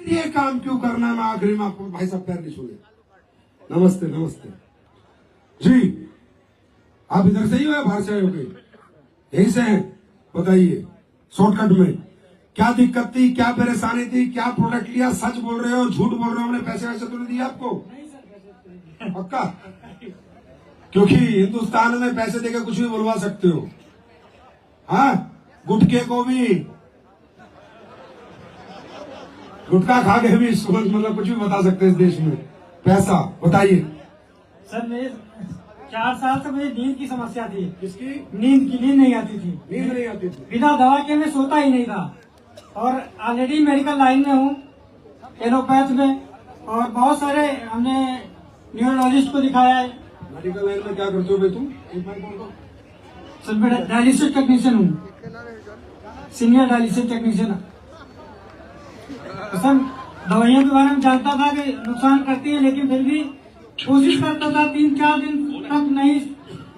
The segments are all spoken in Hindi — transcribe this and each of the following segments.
ये काम क्यों करना है, मैं आखिरी में आपको भाई साहब प्यार नहीं सुने। नमस्ते नमस्ते जी, आप इधर से ही हो या बाहर से आए हो? गई यहीं से हैं? बताइए शॉर्टकट में क्या दिक्कत थी, क्या परेशानी थी, क्या प्रोडक्ट लिया? सच बोल रहे हो, झूठ बोल रहे हो? हमने पैसे वैसे तो नहीं दिए आपको? पक्का? क्योंकि हिंदुस्तान में पैसे देकर कुछ भी बुलवा सकते हो। हाँ, गुटखे को भी, गुटखा खा के भी मतलब कुछ भी बता सकते हैं इस देश में। पैसा बताइए सर। मेरे 4 साल से मुझे नींद की समस्या थी। किसकी? नींद नहीं आती थी। नींद नहीं आती थी? बिना दवा के मैं सोता ही नहीं था। और ऑलरेडी मेडिकल लाइन में हूँ, एलोपैथ में, और बहुत सारे हमने न्यूरोलॉजिस्ट को दिखाया है। मेडिकल लाइन में क्या करते हो भाई तुम? सर मैं डायलिसिस टेक्नीशियन हूँ, सीनियर डायलिसिस टेक्नीशियन। सर दवाइयों के बारे में जानता था कि नुकसान करती है, लेकिन फिर भी कोशिश करता था। 3-4 दिन तक नहीं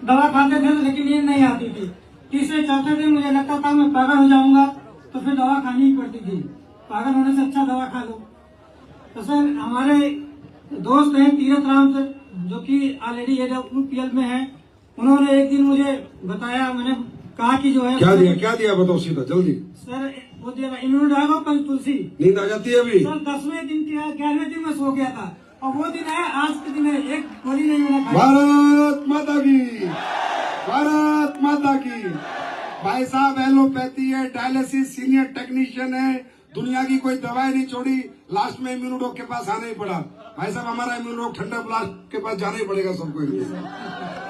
दवा खाते थे, लेकिन नींद नहीं आती थी। तीसरे चौथे दिन मुझे लगता था मैं पागल हो जाऊंगा, तो फिर दवा खानी ही पड़ती थी। पागल होने से अच्छा दवा खा लो। तो सर हमारे दोस्त हैं तीरथ राम सर, जो कि ऑलरेडी AWPL में है। उन्होंने एक दिन मुझे बताया, मैंने कहा कि जो है क्या दिया बताओ सीधा जल्दी। सर वो दिया इम्यूनोडाग और पंचतुलसी। नींद आ जाती है अभी? सर 10वें दिन क्या 11वें दिन में सो गया था, और वो दिन है आज के दिन है, एक गोली नहीं मैंने खाई। भारत माता की, भारत माता की। भाई साहब एलोपैथी है, डायलिसिस सीनियर टेक्नीशियन है, दुनिया की कोई दवाई नहीं छोड़ी, लास्ट में इम्यूनोडॉग के पास आना ही पड़ा। भाई साहब हमारा इम्यूनोडॉग ठंडा ब्लास्ट के पास जाना ही पड़ेगा सबको।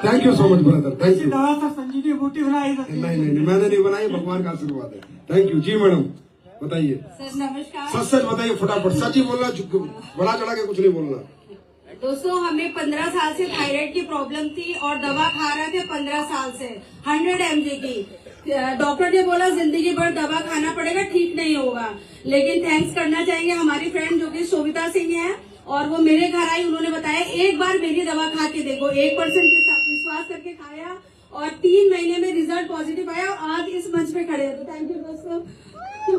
Thank you so much brother, thank you. दवा सर संजीवनी बूटी बनाई। नहीं मैंने नहीं बनाई, भगवान का आशीर्वाद है। थैंक यू जी मैडम, बताइए। सर नमस्कार। सच बताइए फटाफट, सच ही बोलना, बड़ा चढ़ा के कुछ नहीं बोलना। दोस्तों हमें 15 साल से थायराइड की प्रॉब्लम थी और दवा खा रहे थे 15 साल से 100 mg की। डॉक्टर ने बोला जिंदगी भर दवा खाना पड़ेगा, ठीक नहीं होगा। लेकिन थैंक्स करना चाहिए हमारी फ्रेंड जो कि शोभिता सिंह है, और वो मेरे घर आई, उन्होंने बताया एक बार मेरी दवा खा के देखो। 1% के साथ विश्वास करके खाया और 3 महीने में रिजल्ट पॉजिटिव आया, और आज इस मंच पे खड़े हैं। तो थैंक यू दोस्तों,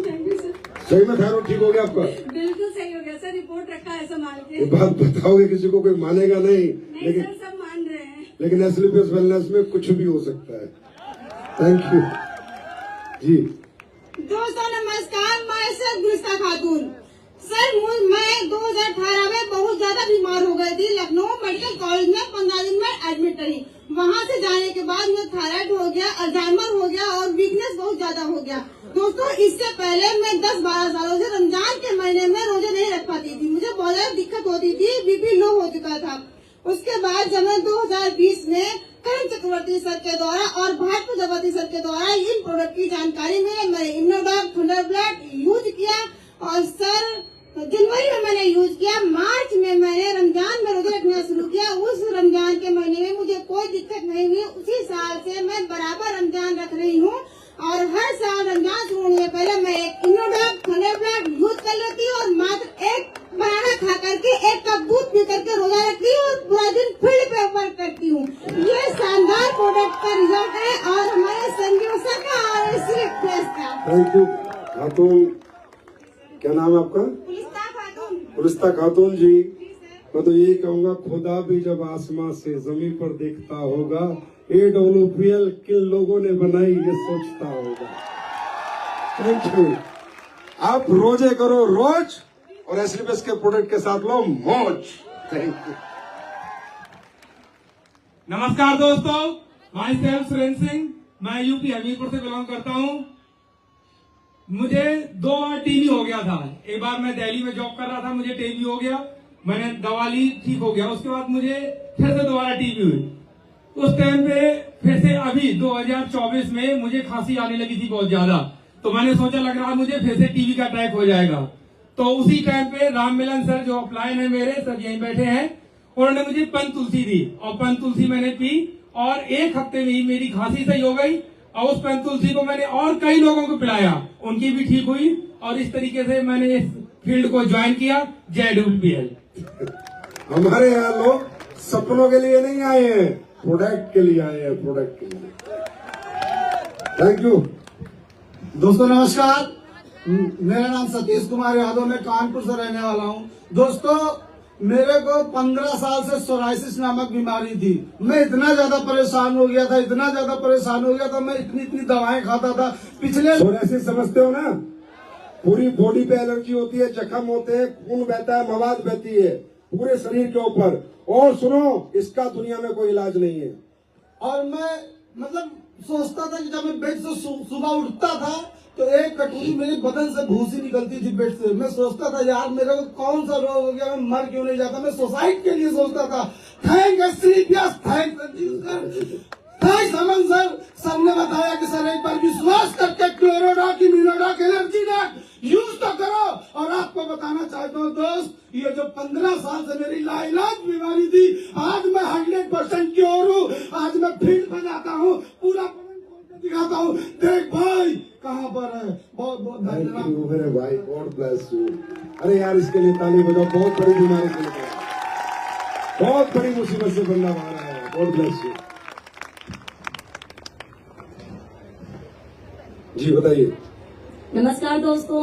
थैंक यू सर। सही में थायराइड ठीक हो गया आपका? बिल्कुल सही हो गया सर, रिपोर्ट रखा है संभाल के। ये बात बताओगे किसी को, कोई मानेगा नहीं, लेकिन सर सब मान रहे हैं। लेकिन एसलीपियस वेलनेस में कुछ भी हो सकता है। थैंक यू जी। दोस्तों नमस्कार, मैं सर गुलिस्ता खातून। सर मैं 2018 में बहुत ज्यादा बीमार हो गई थी। लखनऊ मेडिकल कॉलेज में 15 दिन में एडमिट रही। वहाँ से जाने के बाद मुझे थायराइड हो गया, अल्जाइमर हो गया और वीकनेस बहुत ज्यादा हो गया। दोस्तों इससे पहले मैं 10-12 सालों से रमजान के महीने में रोजे नहीं रख पाती थी। मुझे बहुत ज्यादा दिक्कत होती थी, BP लो हो चुका था। उसके बाद जब मैं 2020 में करण चक्रवर्ती सर के द्वारा और भाट प्रजापति सर के द्वारा इन प्रोडक्ट की जानकारी मिली, मैंने इम्यूनोडाग थंडरबर्ड यूज किया। और सर जनवरी में मैंने यूज किया, मार्च में मैंने रमजान में रोजे रखना शुरू किया। उस रमजान के महीने में मुझे कोई दिक्कत नहीं हुई। उसी साल से मैं बराबर रमजान रख रही हूँ, और हर साल रमजान शुरू होने से पहले मैं एक इम्यूनोडाग थंडरबर्ड यूज कर लेती हूँ, और मात्र एक बनाना खा करके 1 कप दूध पी करके रोजा रखती हूँ, और पूरा दिन फील्ड पे वर्क करती हूँ। ये शानदार प्रोडक्ट का रिजल्ट है, और हमारे संजीव सर का और सिर्फ का। थैंक यू खातून, क्या नाम है आपका? गुलिस्ता खातून जी। मैं तो यही कहूँगा, खुदा भी जब आसमां से जमीन पर देखता होगा, AWPL किन लोगों ने बनाई ये सोचता होगा। Thank you. आप रोजे करो रोज, और एसलीपियस के प्रोडक्ट के साथ लो मौज। Thank you. नमस्कार दोस्तों, माई सेल्फ सुरेंद्र सिंह, मैं यूपी हमीरपुर से बिलोंग करता हूँ। मुझे 2 बार टीबी हो गया था। एक बार मैं दिल्ली में जॉब कर रहा था, मुझे टीबी हो गया, मैंने दवा ली, ठीक हो गया। उसके बाद मुझे फिर से दोबारा टीबी हुई। उस टाइम पे फिर से अभी 2024 में मुझे खांसी आने लगी थी बहुत ज्यादा, तो मैंने सोचा लग रहा मुझे फिर से टीबी का अटैक हो जाएगा। तो उसी टाइम पे राम मिलन सर जो अपलाइन है मेरे, सर यहीं बैठे हैं, उन्होंने मुझे पंचतुलसी दी, और पंचतुलसी मैंने पी, और 1 हफ्ते में ही मेरी खांसी सही हो गई। और उस पंचतुलसी को मैंने और कई लोगों को पिलाया, उनकी भी ठीक हुई, और इस तरीके से मैंने इस फील्ड को ज्वाइन किया। जय AWPL। हमारे यहाँ लोग सपनों के लिए नहीं आए हैं, प्रोडक्ट के लिए आए हैं, प्रोडक्ट के लिए। Thank you. दोस्तों नमस्कार, मेरा नाम सतीश कुमार यादव, मैं कानपुर से रहने वाला हूँ। दोस्तों, मेरे को 15 साल से सोराइसिस नामक बीमारी थी। मैं इतना ज्यादा परेशान हो गया था, मैं इतनी दवाएं खाता था। पिछले सोराइसिस समझते हो ना? पूरी बॉडी पे एलर्जी होती है, जख्म होते हैं, खून बहता है, मवाद बहती है पूरे शरीर के ऊपर। और सुनो, इसका दुनिया में कोई इलाज नहीं है। और मैं मतलब सोचता था कि जब मैं बेड से सुबह उठता था तो एक कटोरी मेरे बदन से भूसी निकलती थी बेड से। मैं सोचता था यार मेरे को कौन सा रोग हो गया, मैं मर क्यों नहीं जाता। मैं सुसाइड के लिए सोचता था। थैंक समन सर ने बताया कि सर एक बार विश्वास करके क्लोरोडॉक, इम्यूनोडॉक, एलर्जी डॉक यूज तो करो। और आपको बताना चाहता हूँ दोस्त, ये जो 15 साल से मेरी लाइलाज बीमारी थी, आज मैं 100% क्योर हूँ। आज मैं फील्ड में जाता हूँ, पूरा दिखाता हूँ, देख भाई कहाँ पर है। बहुत बहुत धन्यवाद मेरे भाई, गॉड ब्लेस यू। अरे यार, इसके लिए ताली बजाओ। बहुत बड़ी बीमारी से निकला, बहुत बड़ी मुसीबत से बंदा बाहर आया है। God bless you. जी बताइए। नमस्कार दोस्तों।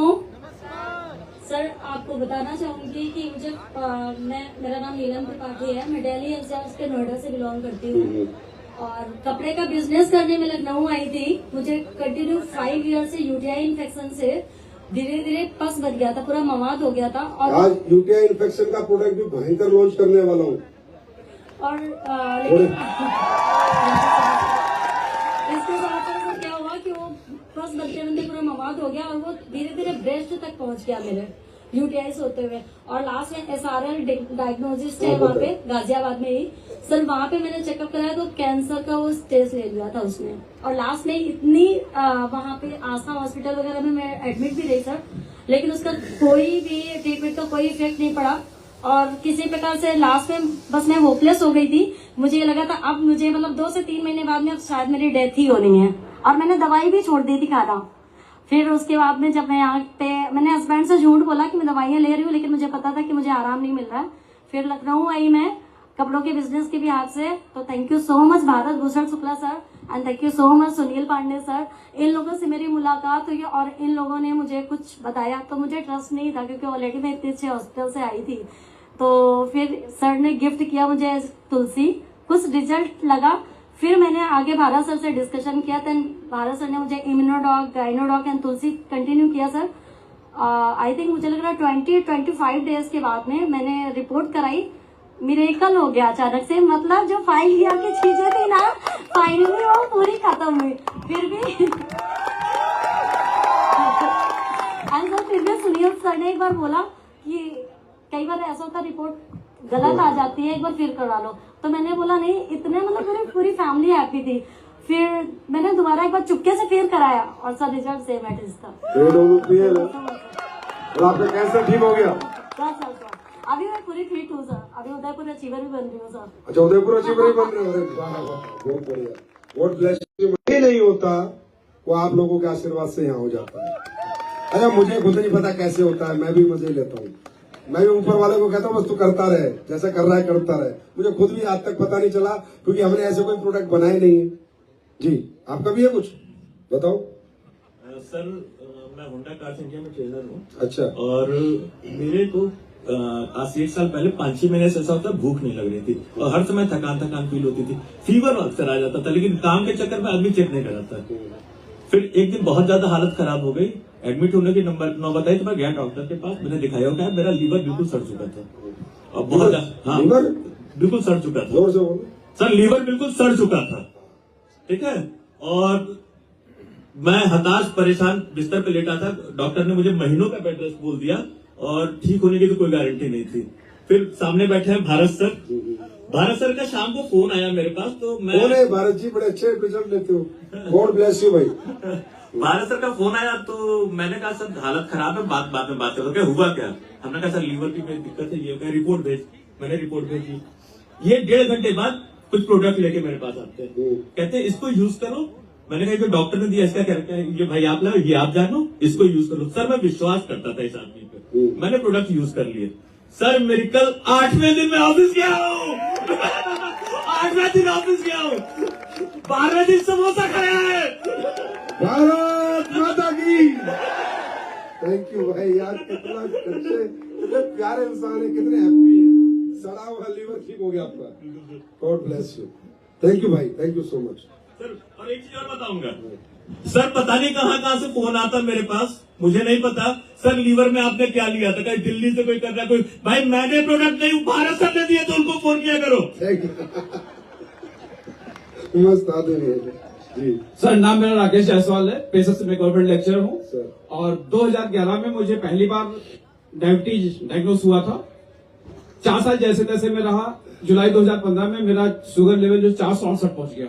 सर, आपको बताना चाहूंगी कि मुझे मेरा नाम नीलम त्रिपाठी है। मैं दिल्ली एनसीआर के नोएडा से बिलोंग करती हूँ और कपड़े का बिजनेस करने में लखनऊ आई थी। मुझे कंटिन्यू 5 ईयर से यूटीआई इन्फेक्शन से धीरे धीरे पस बन गया था, पूरा मवाद हो गया था। और आज यूटीआई इन्फेक्शन का प्रोडक्ट भी भयंकर लॉन्च करने वाला हूँ। और लेकिन इसके साथ क्या हुआ कि वो पस बनते पूरा मवाद हो गया और वो धीरे धीरे ब्रेस्ट तक पहुंच गया मेरे यूटीआई होते हुए। और लास्ट में SRL डायग्नोसिस है वहाँ पे गाजियाबाद में ही। सर वहाँ पे मैंने चेकअप कराया तो कैंसर का वो स्टेज ले लिया था उसने। और लास्ट में इतनी वहाँ पे आस्था हॉस्पिटल वगैरह में मैं एडमिट भी रही सर, लेकिन उसका कोई भी ट्रीटमेंट का कोई इफेक्ट नहीं पड़ा। और किसी प्रकार से लास्ट में बस मैं होपलेस हो गई थी। मुझे ये लगा था अब मुझे मतलब 2 से 3 महीने बाद में अब शायद मेरी डेथ ही होनी है। और मैंने दवाई भी छोड़ दी थी खाना। फिर उसके बाद में जब मैं यहाँ पे, मैंने हस्बैंड से झूठ बोला कि मैं दवाइयाँ ले रही हूँ, लेकिन मुझे पता था कि मुझे आराम नहीं मिल रहा है। फिर लखनऊ आई मैं कपड़ों के बिजनेस के भी हाथ से। तो thank you so much Bharat Bhushan Shukla sir and thank you so much Sunil Pandey sir. इन लोगों से मेरी मुलाकात हुई और इन लोगों ने मुझे कुछ बताया तो मुझे ट्रस्ट नहीं था, क्योंकि ऑलरेडी मैं इतने अच्छे हॉस्पिटल से आई थी। तो फिर सर ने गिफ्ट किया मुझे तुलसी, कुछ रिजल्ट लगा। फिर मैंने आगे भारत सर से डिस्कशन किया, देन भारत सर ने मुझे इम्यूनोडॉक, गाइनोडॉक एंड तुलसी कंटिन्यू किया सर। आई थिंक मुझे लग रहा है 20-25 डेज के बाद में मैंने रिपोर्ट कराई, मिरेकल हो गया अचानक से। मतलब जो 5 ईयर की चीजें थी ना, फाइनली वो पूरी खत्म हुई। फिर भी सुनील सर ने एक बार बोला कि कई बार ऐसा होता रिपोर्ट गलत आ जाती है, एक बार फिर करा लो। तो मैंने बोला नहीं, इतने मतलब पूरी फैमिली हैप्पी थी। फिर मैंने दोबारा एक बार चुपके से फिर कराया और सर रिजल्ट सेम एट था। आपका कैंसर ठीक हो गया? सर अभी मैं पूरी फिट हूँ सर। अभी उदयपुर अचीवर भी बन रही हूँ सर। अच्छा, उदयपुर अचीवर ही बन रहे हो? बहुत बढ़िया। God bless you. ये नहीं होता वो आप लोगों के आशीर्वाद से यहाँ हो जाता है। अच्छा, मुझे खुद नहीं पता कैसे होता है, मैं भी मजे लेता हूँ। मैं भी ऊपर वाले को कहता हूँ बस तू करता रहे, जैसा कर रहा है करता रहे। मुझे खुद भी आज तक पता नहीं चला, क्योंकि हमने ऐसे कोई प्रोडक्ट बनाए नहीं है। जी, आपका भी है कुछ बताओ? सर, मैं होंडा कार्स इंडिया में ट्रेनर हूँ। अच्छा। और मेरे को आज से 1 साल पहले 5-6 महीने से ऐसा होता है, भूख नहीं लग रही थी और हर समय थकान फील होती थी। फीवर अक्सर आ जाता था, लेकिन काम के चक्कर में आदमी चेक नहीं कराता। फिर एक दिन बहुत ज्यादा हालत खराब हो गई, एडमिट होने की नौबत आई तो मैं गया डॉक्टर के पास। मैंने दिखाया होगा मेरा लीवर बिल्कुल सड़ चुका था और बहुत हाँ, लीवर बिल्कुल सड़ चुका था। जोर से बोलो सर, लीवर बिल्कुल सड़ चुका था, ठीक है। और मैं हताश परेशान बिस्तर पे लेटा था। डॉक्टर ने मुझे महीनों का बेड रेस्ट बोल दिया और ठीक होने की तो कोई गारंटी नहीं थी। फिर सामने बैठे हैं भारत सर। भारत सर का शाम को फोन आया मेरे पास, तो मैं कौन है भारत जी? बड़े अच्छे रिजल्ट लेते हो, गॉड ब्लेस यू भाई। भारत सर का फोन आया तो मैंने कहा सर हालत खराब है, बाद में बात करो। क्या हुआ क्या? हमने कहा सर लीवर की मेरी दिक्कत है, ये रिपोर्ट भेज। मैंने रिपोर्ट भेजी। ये 1.5 घंटे बाद कुछ प्रोडक्ट लेके मेरे पास आते हैं, कहते हैं इसको यूज करो। मैंने कहा जो डॉक्टर ने दिया इसका क्या है? ये भाई आप लाओ, ये आप जानो, इसको यूज करो। सर मैं विश्वास करता था इस आदमी पे, मैंने प्रोडक्ट यूज कर लिए। सर मेरी कल 8वें दिन में ऑफिस गया हूँ। 8वें दिन ऑफिस गया हूँ, 12वें दिन समोसा खाया है। भारत माता की। थैंक यू भाई यार, कितना अच्छे, कितने प्यारे इंसान है, कितने हैप्पी है। सड़ा हुआ लीवर ठीक हो गया आपका। God bless you. Thank you भाई, thank you so much. Sir और एक चीज और बताऊंगा सर, पता नहीं कहाँ से फोन आता मेरे पास, मुझे नहीं पता सर। लीवर में आपने क्या लिया था, कहीं दिल्ली से कोई कर रहा है कोई, भाई मैंने प्रोडक्ट नहीं, भारत सर ने दिए तो उनको फोन किया करो। Thank you. मस्त आदमी है जी। सर नाम मेरा राकेश जायसवाल है, पेशे से मैं गवर्नमेंट लेक्चरर हूँ सर। और 2011 में मुझे पहली बार डायबिटीज डायग्नोस हुआ था। 4 साल जैसे तैसे में रहा। जुलाई 2015 में मेरा शुगर लेवल जो 468 पहुंच गया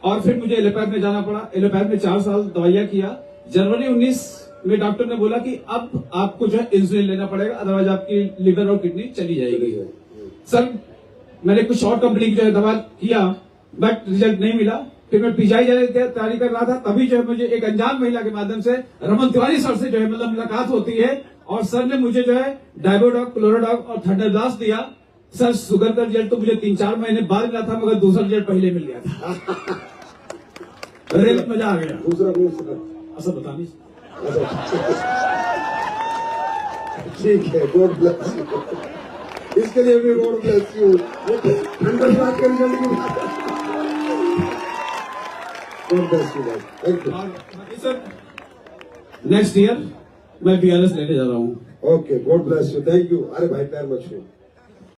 और फिर मुझे एलोपैथ में जाना पड़ा। एलोपैथ में 4 साल दवाइयां किया। जनवरी 19 में डॉक्टर ने बोला कि अब आपको जो है इंसुलिन लेना पड़ेगा, अदरवाइज आपकी लिवर और किडनी चली जाएगी। सर मैंने कुछ और कंपनी की जो है दवा किया बट रिजल्ट नहीं मिला। फिर मैं पीजीआई जाने की तैयारी कर रहा था, तभी जो है मुझे एक अनजान महिला के माध्यम से रमन तिवारी सर से जो है मतलब मुलाकात होती है और सर ने मुझे जो है डायबोडॉक, क्लोरोडॉक और थंडरब्लास्ट दिया। सर शुगर का रिजल्ट तो मुझे 3-4 महीने बाद मिला था, मगर दूसरा रिजल्ट पहले मिल गया था। अरे मजा आ गया। दूसरा कौन सा? ऐसा बता नहीं। ठीक है, गॉड ब्लेस यू। इसके लिए भी गॉड ब्लेस यू। बात करी जल्दी। गॉड ब्लेस यू भाई, thank you. Sir next year मैं BRS लेने जा रहा हूँ। Okay, God bless you, thank you. अरे भाई पैर मत छू।